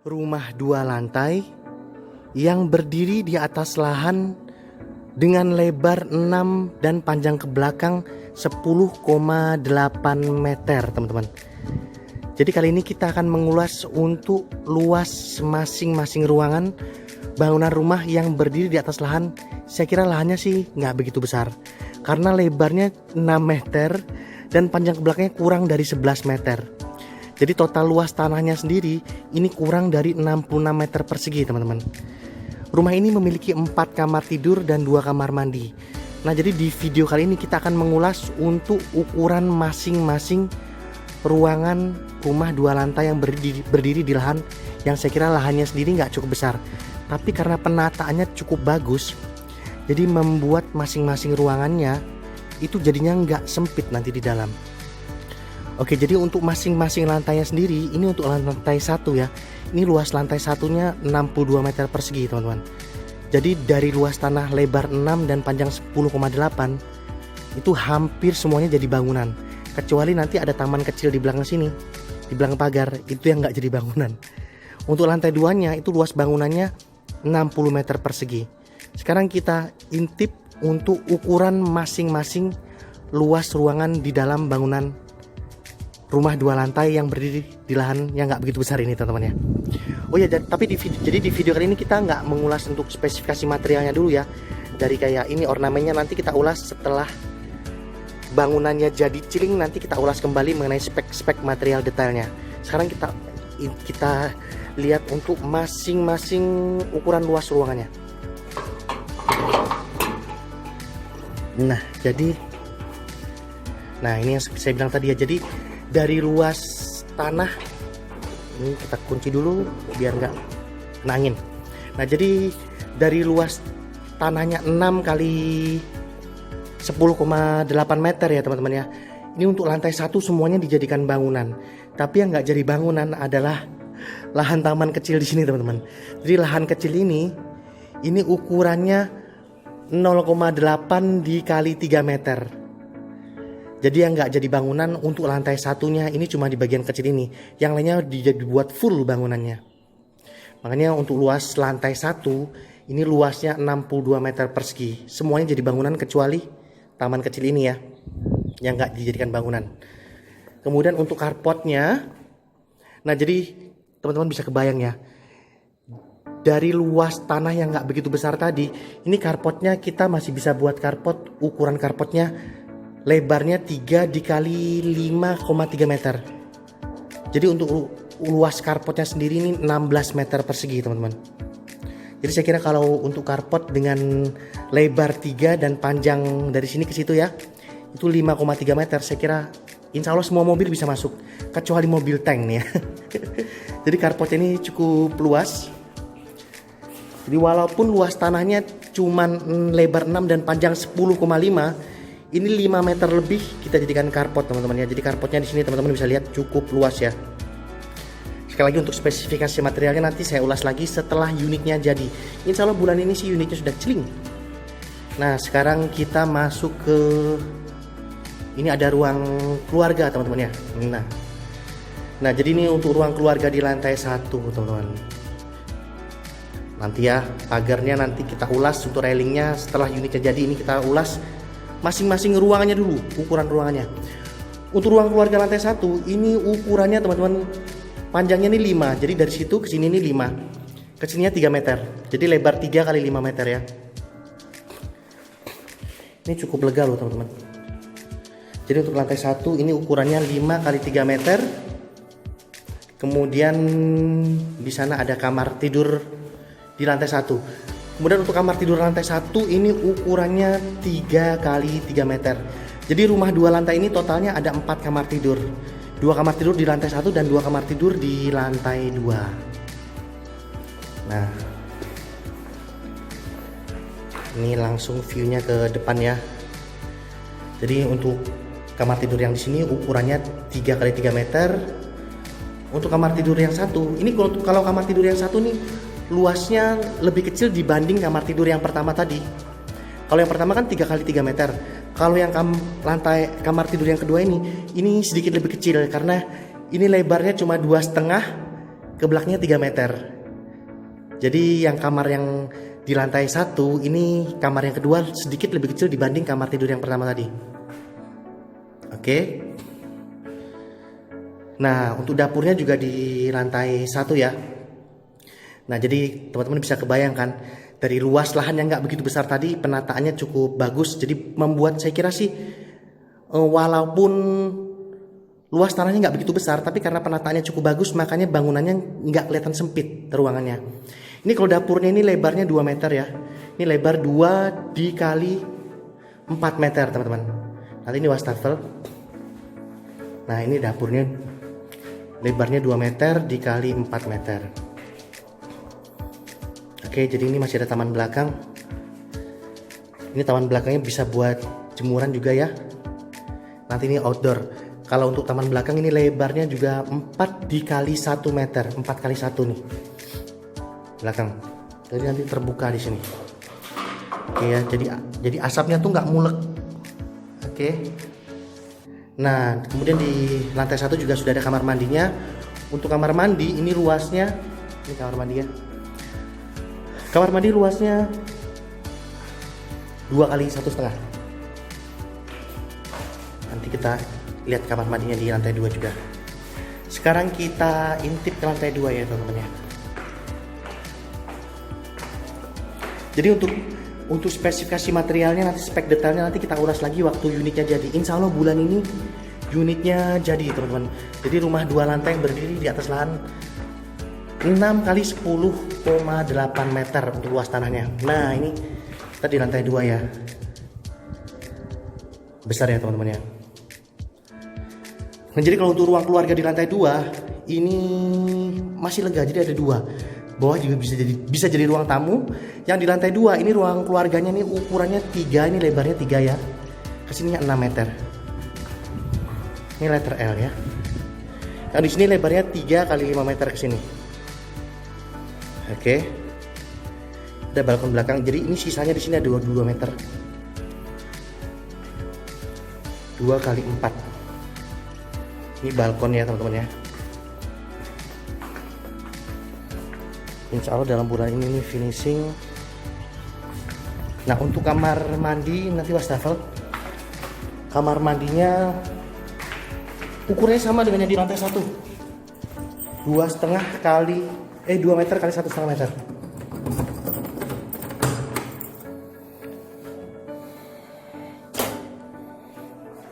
Rumah 2 lantai yang berdiri di atas lahan dengan lebar 6 dan panjang ke belakang 10,8 meter, teman-teman. Jadi kali ini kita akan mengulas untuk luas masing-masing ruangan bangunan rumah yang berdiri di atas lahan. Saya kira lahannya sih nggak begitu besar, karena lebarnya 6 meter dan panjang ke belakangnya kurang dari 11 meter. Jadi total luas tanahnya sendiri ini kurang dari 66 meter persegi, teman-teman. Rumah ini memiliki 4 kamar tidur dan 2 kamar mandi. Nah, jadi di video kali ini kita akan mengulas untuk ukuran masing-masing ruangan rumah 2 lantai yang berdiri di lahan yang saya kira lahannya sendiri nggak cukup besar. Tapi karena penataannya cukup bagus, jadi membuat masing-masing ruangannya itu jadinya nggak sempit nanti di dalam. Oke, jadi untuk masing-masing lantainya sendiri, ini untuk lantai 1 ya. Ini luas lantai satunya 62 meter persegi, teman-teman. Jadi dari luas tanah lebar 6 dan panjang 10,8 itu hampir semuanya jadi bangunan. Kecuali nanti ada taman kecil di belakang sini, di belakang pagar, itu yang nggak jadi bangunan. Untuk lantai 2-nya itu luas bangunannya 60 meter persegi. Sekarang kita intip untuk ukuran masing-masing luas ruangan di dalam bangunan rumah 2 lantai yang berdiri di lahan yang nggak begitu besar ini, teman-teman ya. Oh ya, tapi di video kali ini kita nggak mengulas untuk spesifikasi materialnya dulu ya. Dari kayak ini ornamennya nanti kita ulas setelah bangunannya jadi ciling, nanti kita ulas kembali mengenai spek-spek material detailnya. Sekarang kita lihat untuk masing-masing ukuran luas ruangannya. Nah, ini yang saya bilang tadi ya. Jadi dari luas tanah ini kita kunci dulu biar nggak kena angin. Nah, jadi dari luas tanahnya 6 kali 10,8 meter ya, teman-teman ya. Ini untuk lantai 1 semuanya dijadikan bangunan. Tapi yang nggak jadi bangunan adalah lahan taman kecil di sini, teman-teman. Jadi lahan kecil ini ukurannya 0,8 dikali 3 meter. Jadi yang nggak jadi bangunan untuk lantai 1-nya ini cuma di bagian kecil ini. Yang lainnya dibuat full bangunannya. Makanya untuk luas lantai 1 ini luasnya 62 meter persegi. Semuanya jadi bangunan kecuali taman kecil ini ya, yang nggak dijadikan bangunan. Kemudian untuk carportnya, nah jadi teman-teman bisa kebayang ya, dari luas tanah yang nggak begitu besar tadi, ini carportnya kita masih bisa buat carport. Ukuran carportnya lebarnya 3 dikali 5,3 meter. Jadi untuk luas carportnya sendiri ini 16 meter persegi, teman-teman. Jadi saya kira kalau untuk carport dengan lebar 3 dan panjang dari sini ke situ ya, itu 5,3 meter. Saya kira insya Allah semua mobil bisa masuk, kecuali mobil tank nih ya. Jadi carportnya ini cukup luas. Jadi walaupun luas tanahnya cuman lebar 6 dan panjang 10,5, ini 5 meter lebih kita jadikan carport, teman-teman ya. Jadi carportnya di sini teman-teman bisa lihat cukup luas ya. Sekali lagi untuk spesifikasi materialnya nanti saya ulas lagi setelah unitnya jadi. Insya Allah bulan ini sih unitnya sudah celing. Nah, sekarang kita masuk ke ini ada ruang keluarga, teman-teman ya. Nah, jadi ini untuk ruang keluarga di lantai 1, teman-teman. Nanti ya pagarnya nanti kita ulas, untuk railingnya setelah unitnya jadi ini kita ulas masing-masing ruangannya dulu, ukuran ruangannya. Untuk ruang keluarga lantai 1 ini ukurannya, teman-teman, panjangnya ini 5. Jadi dari situ ke sini ini 5. Ke sininya 3 meter. Jadi lebar 3 kali 5 meter ya. Ini cukup lega loh, teman-teman. Jadi untuk lantai 1 ini ukurannya 5 kali 3 meter. Kemudian di sana ada kamar tidur di lantai 1. Kemudian untuk kamar tidur lantai 1 ini ukurannya 3 kali 3 meter. Jadi rumah 2 lantai ini totalnya ada 4 kamar tidur. 2 kamar tidur di lantai 1 dan 2 kamar tidur di lantai 2. Nah, ini langsung view-nya ke depan ya. Jadi untuk kamar tidur yang di sini ukurannya 3 kali 3 meter. Untuk kamar tidur yang satu, ini kalau kamar tidur yang satu nih luasnya lebih kecil dibanding kamar tidur yang pertama tadi. Kalau yang pertama kan 3 kali 3 meter. Kalau yang lantai kamar tidur yang kedua ini sedikit lebih kecil karena ini lebarnya cuma 2,5 ke belakangnya 3 meter. Jadi yang kamar yang di lantai 1 ini, kamar yang kedua sedikit lebih kecil dibanding kamar tidur yang pertama tadi. Oke. Nah, untuk dapurnya juga di lantai 1 ya. Nah, jadi teman-teman bisa kebayangkan dari luas lahan yang nggak begitu besar tadi, penataannya cukup bagus. Jadi membuat saya kira sih walaupun luas tanahnya nggak begitu besar, tapi karena penataannya cukup bagus, makanya bangunannya nggak kelihatan sempit ruangannya. Ini kalau dapurnya ini lebarnya 2 meter ya. Ini lebar 2 dikali 4 meter teman-teman. Nanti ini wastafel. Nah, ini dapurnya lebarnya 2 meter dikali 4 meter. Oke, jadi ini masih ada taman belakang. Ini taman belakangnya bisa buat jemuran juga ya. Nanti ini outdoor. Kalau untuk taman belakang ini lebarnya juga 4 dikali 1 meter, 4 kali 1 nih belakang. Jadi nanti terbuka di sini. Oke ya, jadi asapnya tuh nggak mulek. Oke. Nah, kemudian di lantai 1 juga sudah ada kamar mandinya. Untuk kamar mandi ini luasnya, ini kamar mandi ya. Kamar mandi luasnya 2 kali 1,5. Nanti kita lihat kamar mandinya di lantai 2 juga. Sekarang kita intip ke lantai 2 ya teman-teman ya. Jadi untuk spesifikasi materialnya, nanti spek detailnya nanti kita ulas lagi waktu unitnya jadi. Insya Allah bulan ini unitnya jadi teman-teman. Jadi rumah 2 lantai yang berdiri di atas lahan 6 kali 10,8 meter untuk luas tanahnya. Nah, ini kita di lantai 2 ya. Besar ya teman-teman ya. Nah, jadi kalau untuk ruang keluarga di lantai 2 ini masih lega, jadi ada 2. Bawah juga bisa jadi ruang tamu. Yang di lantai 2 ini ruang keluarganya nih ukurannya 3, ini lebarnya 3 ya. Kesininya 6 meter. Ini letter L ya. Yang di sini lebarnya 3 kali 5 meter ke sini. Oke. Ada balkon belakang. Jadi ini sisanya di sini ada 2 meter. 2 kali 4. Ini balkon ya teman-teman ya. Insya Allah dalam bulan ini nih finishing. Nah, untuk kamar mandi nanti wastafel. Kamar mandinya ukurannya sama dengan yang di lantai 1. 2,5 kali 2 meter kali 1,5 meter.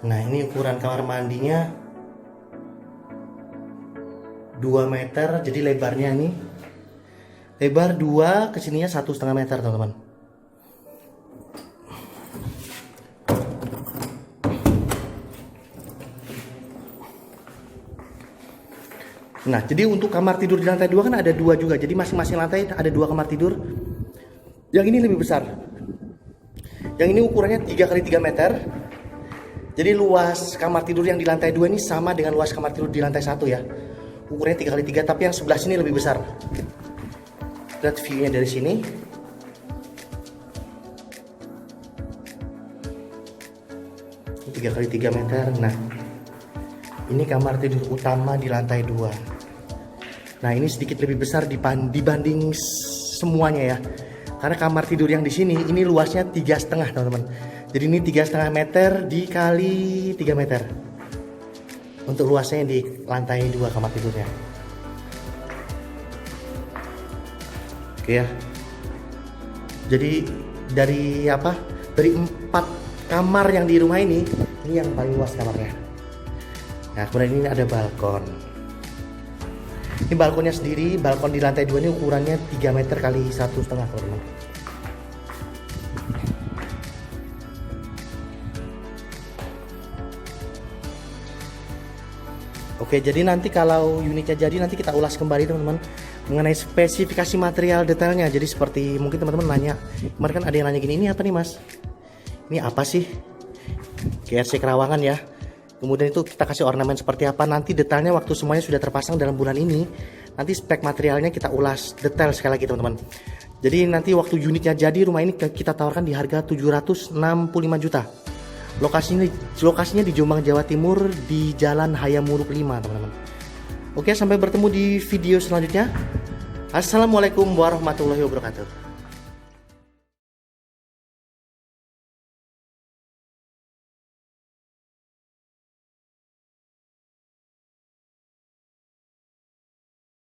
Nah, ini ukuran kamar mandinya 2 meter, jadi lebarnya nih lebar 2, kesininya 1,5 meter teman-teman. Nah, jadi untuk kamar tidur di lantai 2 kan ada 2 juga. Jadi masing-masing lantai ada 2 kamar tidur. Yang ini lebih besar. Yang ini ukurannya 3 kali 3 meter. Jadi luas kamar tidur yang di lantai 2 ini sama dengan luas kamar tidur di lantai 1 ya. Ukurannya 3 kali 3, tapi yang sebelah sini lebih besar. Lihat view-nya dari sini. Ini 3 kali 3 meter. Nah, ini kamar tidur utama di lantai 2. Nah, ini sedikit lebih besar dibanding semuanya ya. Karena kamar tidur yang di sini ini luasnya 3,5 teman-teman. Jadi ini 3,5 meter dikali 3 meter. Untuk luasnya di lantai 2 kamar tidurnya. Oke ya. Jadi dari 4 kamar yang di rumah ini yang paling luas kamarnya. Nah, kemudian ini ada balkon. Ini balkonnya sendiri, balkon di lantai 2 ini ukurannya 3 meter kali 1,5 teman-teman. Oke, jadi nanti kalau unitnya jadi nanti kita ulas kembali teman-teman mengenai spesifikasi material detailnya. Jadi seperti mungkin teman-teman nanya, kemarin kan ada yang nanya gini, ini apa nih mas? Ini apa sih? GRC Kerawangan ya. Kemudian itu kita kasih ornamen seperti apa. Nanti detailnya waktu semuanya sudah terpasang dalam bulan ini, nanti spek materialnya kita ulas detail sekali lagi teman-teman. Jadi nanti waktu unitnya jadi, rumah ini kita tawarkan di harga 765 juta. Lokasinya di Jombang, Jawa Timur, di Jalan Hayam Muruk 5 teman-teman. Oke, sampai bertemu di video selanjutnya. Assalamualaikum warahmatullahi wabarakatuh.